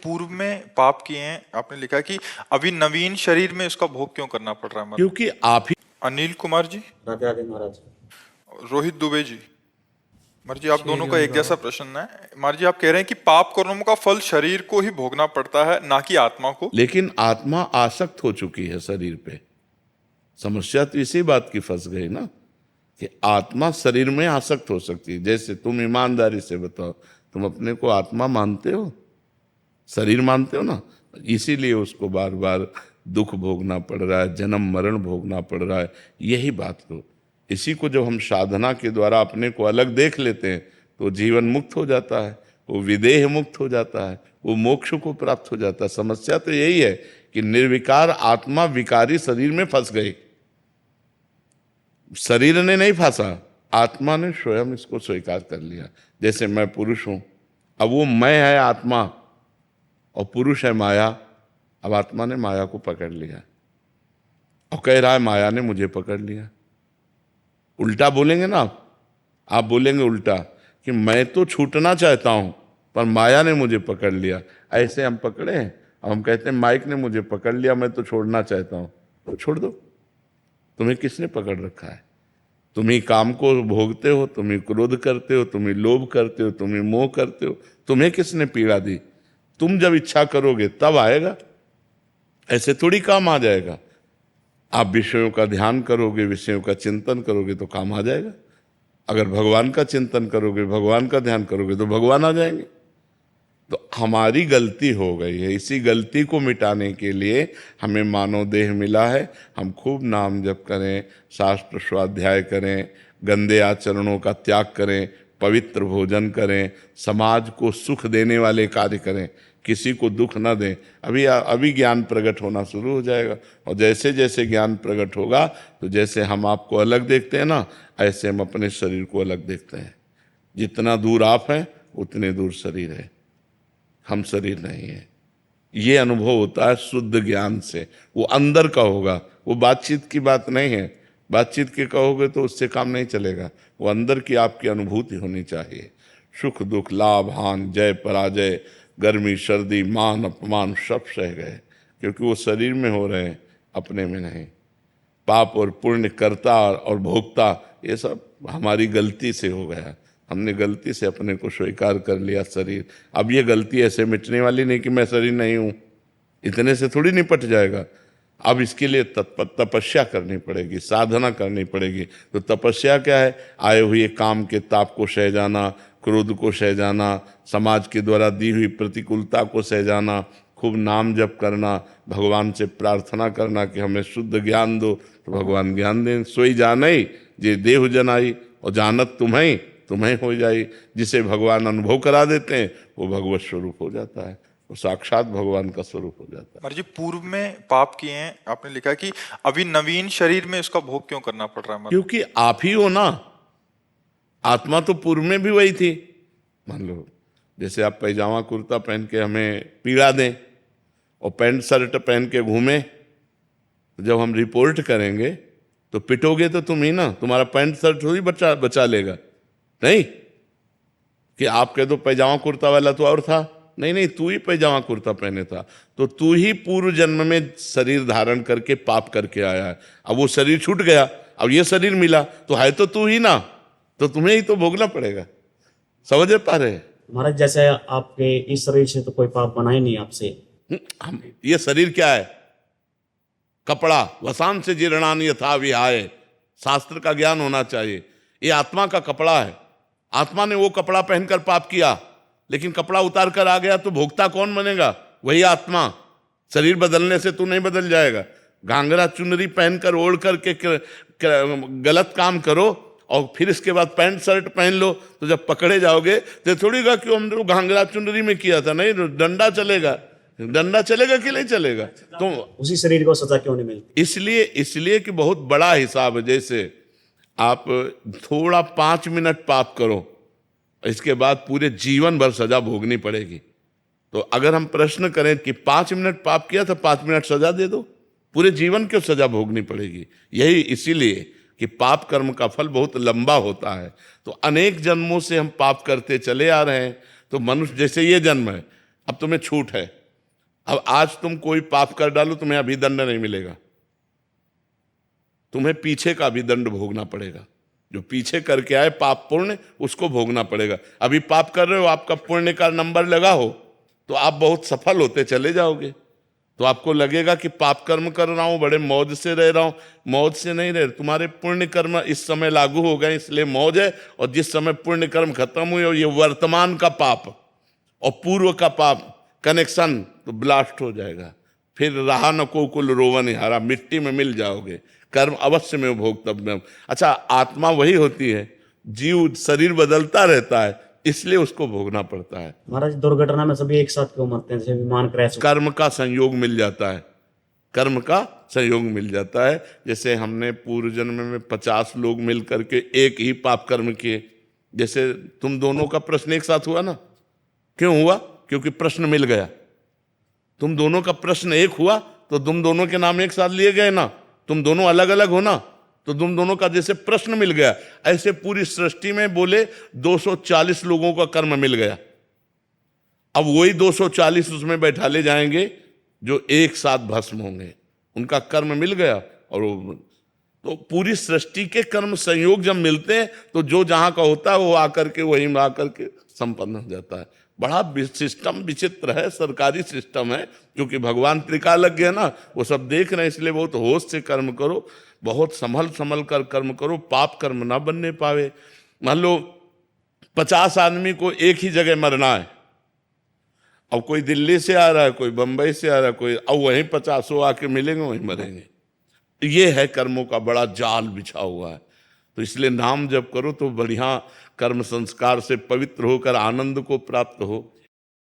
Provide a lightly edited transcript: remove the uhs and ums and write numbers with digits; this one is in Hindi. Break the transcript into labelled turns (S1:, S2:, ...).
S1: पूर्व में पाप किए हैं, आपने लिखा कि अभी नवीन शरीर में इसका भोग क्यों करना पड़ रहा है?
S2: क्योंकि आप ही।
S1: अनिल कुमार जी,
S3: राधे राधे महाराज।
S1: रोहित दुबे जी, मर जी आप
S4: श्री
S1: दोनों का
S4: हरि
S1: एक जैसा प्रश्न है। मर जी आप कह रहे हैं कि पाप कर्मों का फल शरीर को ही भोगना पड़ता है, ना कि आत्मा को।
S2: लेकिन आत्मा आसक्त हो चुकी है शरीर पे। समस्या तो इसी बात की फंस गई ना कि आत्मा शरीर में आसक्त हो सकती है। जैसे तुम ईमानदारी से बताओ, तुम अपने को आत्मा मानते हो, शरीर मानते हो ना? इसीलिए उसको बार बार दुख भोगना पड़ रहा है, जन्म मरण भोगना पड़ रहा है। यही बात को, इसी को जब हम साधना के द्वारा अपने को अलग देख लेते हैं तो जीवन मुक्त हो जाता है, वो विदेह मुक्त हो जाता है, वो मोक्ष को प्राप्त हो जाता है। समस्या तो यही है कि निर्विकार आत्मा विकारी शरीर में फंस गई। शरीर ने नहीं फंसा, आत्मा ने स्वयं इसको स्वीकार कर लिया। जैसे मैं पुरुष हूं, अब वो मैं है आत्मा और पुरुष है माया। अब आत्मा ने माया को पकड़ लिया और कह रहा है माया ने मुझे पकड़ लिया। उल्टा बोलेंगे ना आप बोलेंगे उल्टा कि मैं तो छूटना चाहता हूं पर माया ने मुझे पकड़ लिया। ऐसे हम पकड़े हैं। अब हम कहते हैं माइक ने मुझे पकड़ लिया, मैं तो छोड़ना चाहता हूं। तो छोड़ दो। तुम्हें किसने पकड़ रखा है? तुम ही काम को भोगते हो, तुम ही क्रोध करते हो, तुम ही लोभ करते हो, तुम ही मोह करते हो। तुम्हें किसने पीड़ा दी? तुम जब इच्छा करोगे तब आएगा, ऐसे थोड़ी काम आ जाएगा। आप विषयों का ध्यान करोगे, विषयों का चिंतन करोगे तो काम आ जाएगा। अगर भगवान का चिंतन करोगे, भगवान का ध्यान करोगे तो भगवान आ जाएंगे। तो हमारी गलती हो गई है। इसी गलती को मिटाने के लिए हमें मानव देह मिला है। हम खूब नाम जप करें, शास्त्र स्वाध्याय करें, गंदे आचरणों का त्याग करें, पवित्र भोजन करें, समाज को सुख देने वाले कार्य करें, किसी को दुख न दें। अभी ज्ञान प्रकट होना शुरू हो जाएगा। और जैसे जैसे ज्ञान प्रकट होगा तो जैसे हम आपको अलग देखते हैं ना, ऐसे हम अपने शरीर को अलग देखते हैं। जितना दूर आप हैं उतने दूर शरीर है, हम शरीर नहीं है। ये अनुभव होता है शुद्ध ज्ञान से। वो अंदर का होगा, वो बातचीत की बात नहीं है। बातचीत के कहोगे तो उससे काम नहीं चलेगा। वो अंदर की आपकी अनुभूति होनी चाहिए। सुख दुख, लाभ हानि, जय पराजय, गर्मी सर्दी, मान अपमान सब सह गए, क्योंकि वो शरीर में हो रहे हैं, अपने में नहीं। पाप और पुण्य, कर्ता और भोक्ता, ये सब हमारी गलती से हो गया। हमने गलती से अपने को स्वीकार कर लिया शरीर। अब ये गलती ऐसे मिटने वाली नहीं कि मैं शरीर नहीं हूँ, इतने से थोड़ी निपट जाएगा। अब इसके लिए तपस्या करनी पड़ेगी, साधना करनी पड़ेगी। तो तपस्या क्या है? आए हुए काम के ताप को सह जाना, क्रोध को सह जाना, समाज के द्वारा दी हुई प्रतिकूलता को सह जाना, खूब नाम जप करना, भगवान से प्रार्थना करना कि हमें शुद्ध ज्ञान दो, तो भगवान ज्ञान दें। सोई जानई जे देहु जनाई, और जानत तुम्हें हो जाई। जिसे भगवान अनुभव करा देते हैं वो भगवत स्वरूप हो जाता है, वो साक्षात भगवान का स्वरूप हो जाता है।
S1: मर जी पूर्व में पाप किए हैं, आपने लिखा कि अभी नवीन शरीर में इसका भोग क्यों करना पड़ रहा है?
S2: क्योंकि आप ही हो ना। आत्मा तो पूर्व में भी वही थी। मान लो जैसे आप पैजामा कुर्ता पहन के हमें पीड़ा दें और पैंट शर्ट पहन के घूमें, तो जब हम रिपोर्ट करेंगे तो पिटोगे तो तुम ही ना। तुम्हारा पैंट शर्ट थोड़ी बचा लेगा। नहीं कि आप कह दो पैजामा कुर्ता वाला तो और था, नहीं, तू ही पैजामा कुर्ता पहने था। तो तू ही पूर्व जन्म में शरीर धारण करके पाप करके आया है। अब वो शरीर छूट गया, अब ये शरीर मिला, तो है तो तू ही ना, तो तुम्हें ही तो भोगना पड़ेगा। समझ पा रहे?
S3: महाराज जैसे आपके इस शरीर से तो कोई पाप बना ही नहीं आपसे।
S2: हम ये शरीर क्या है? कपड़ा। वसान से जीर्णान यथा विहाय। शास्त्र का ज्ञान होना चाहिए। ये आत्मा का कपड़ा है। आत्मा ने वो कपड़ा पहनकर पाप किया, लेकिन कपड़ा उतार कर आ गया तो भोक्ता कौन बनेगा? वही आत्मा। शरीर बदलने से तू नहीं बदल जाएगा। घाघरा चुनरी पहनकर ओढ़ करके गलत काम करो और फिर इसके बाद पैंट शर्ट पहन लो, तो जब पकड़े जाओगे तो थोड़ी गा कि हमने घाघरा चुनरी में किया था। नहीं, डंडा चलेगा। डंडा चलेगा कि नहीं चलेगा? तो
S3: उसी शरीर को सजा क्यों नहीं मिलती?
S2: इसलिए कि बहुत बड़ा हिसाब है। जैसे आप थोड़ा 5 मिनट पाप करो, इसके बाद पूरे जीवन भर सजा भोगनी पड़ेगी। तो अगर हम प्रश्न करें कि 5 मिनट पाप किया तो 5 मिनट सजा दे दो, पूरे जीवन क्यों सजा भोगनी पड़ेगी? यही इसीलिए कि पाप कर्म का फल बहुत लंबा होता है। तो अनेक जन्मों से हम पाप करते चले आ रहे हैं। तो मनुष्य जैसे ये जन्म है, अब तुम्हें छूट है। अब आज तुम कोई पाप कर डालो, तुम्हें अभिदंड नहीं मिलेगा, तुम्हें पीछे का अभिदंड भोगना पड़ेगा। जो पीछे करके आए पाप पुण्य, उसको भोगना पड़ेगा। अभी पाप कर रहे हो, आपका पुण्य का नंबर लगा हो तो आप बहुत सफल होते चले जाओगे। तो आपको लगेगा कि पाप कर्म कर रहा हूं, बड़े मौज से रह रहा हूं। मौज से नहीं रहे, तुम्हारे पुण्य कर्म इस समय लागू हो गए, इसलिए मौज है। और जिस समय पुण्य कर्म खत्म हुए, ये वर्तमान का पाप और पूर्व का पाप कनेक्शन तो ब्लास्ट हो जाएगा। फिर रहा न को कुल रोवन हारा, मिट्टी में मिल जाओगे। कर्म अवश्य में भोगतव्यम। अच्छा, आत्मा वही होती है, जीव शरीर बदलता रहता है, इसलिए उसको भोगना पड़ता है।
S3: महाराज दुर्घटना में सभी एक साथ क्यों मरते हैं, जैसे विमान क्रैश हो?
S2: कर्म का संयोग मिल जाता है, कर्म का संयोग मिल जाता है। जैसे हमने पूर्व जन्म में 50 लोग मिल करके एक ही पाप कर्म किए। जैसे तुम दोनों का प्रश्न एक साथ हुआ ना, क्यों हुआ? क्योंकि प्रश्न मिल गया। तुम दोनों का प्रश्न एक हुआ तो तुम दोनों के नाम एक साथ लिए गए ना। तुम दोनों अलग अलग हो ना, तो तुम दोनों का जैसे प्रश्न मिल गया, ऐसे पूरी सृष्टि में बोले 240 लोगों का कर्म मिल गया। अब वही 240 उसमें बैठा ले जाएंगे जो एक साथ भस्म होंगे, उनका कर्म मिल गया। और तो पूरी सृष्टि के कर्म संयोग जब मिलते हैं तो जो जहां का होता है वो आकर के वहीं में आकर के संपन्न हो जाता है। बड़ा सिस्टम विचित्र है, सरकारी सिस्टम है, क्योंकि भगवान त्रिकालज्ञ है ना, वो सब देख रहे हैं। इसलिए बहुत होश से कर्म करो, बहुत संभल संभल कर कर्म करो, पाप कर्म ना बनने पावे। मान लो 50 आदमी को एक ही जगह मरना है, अब कोई दिल्ली से आ रहा है, कोई बंबई से आ रहा है, कोई, अब वहीं 50 आके मिलेंगे, वहीं मरेंगे। ये है कर्मों का बड़ा जाल बिछा हुआ है। तो इसलिए नाम जब करो तो बढ़िया कर्म संस्कार से पवित्र होकर आनंद को प्राप्त हो,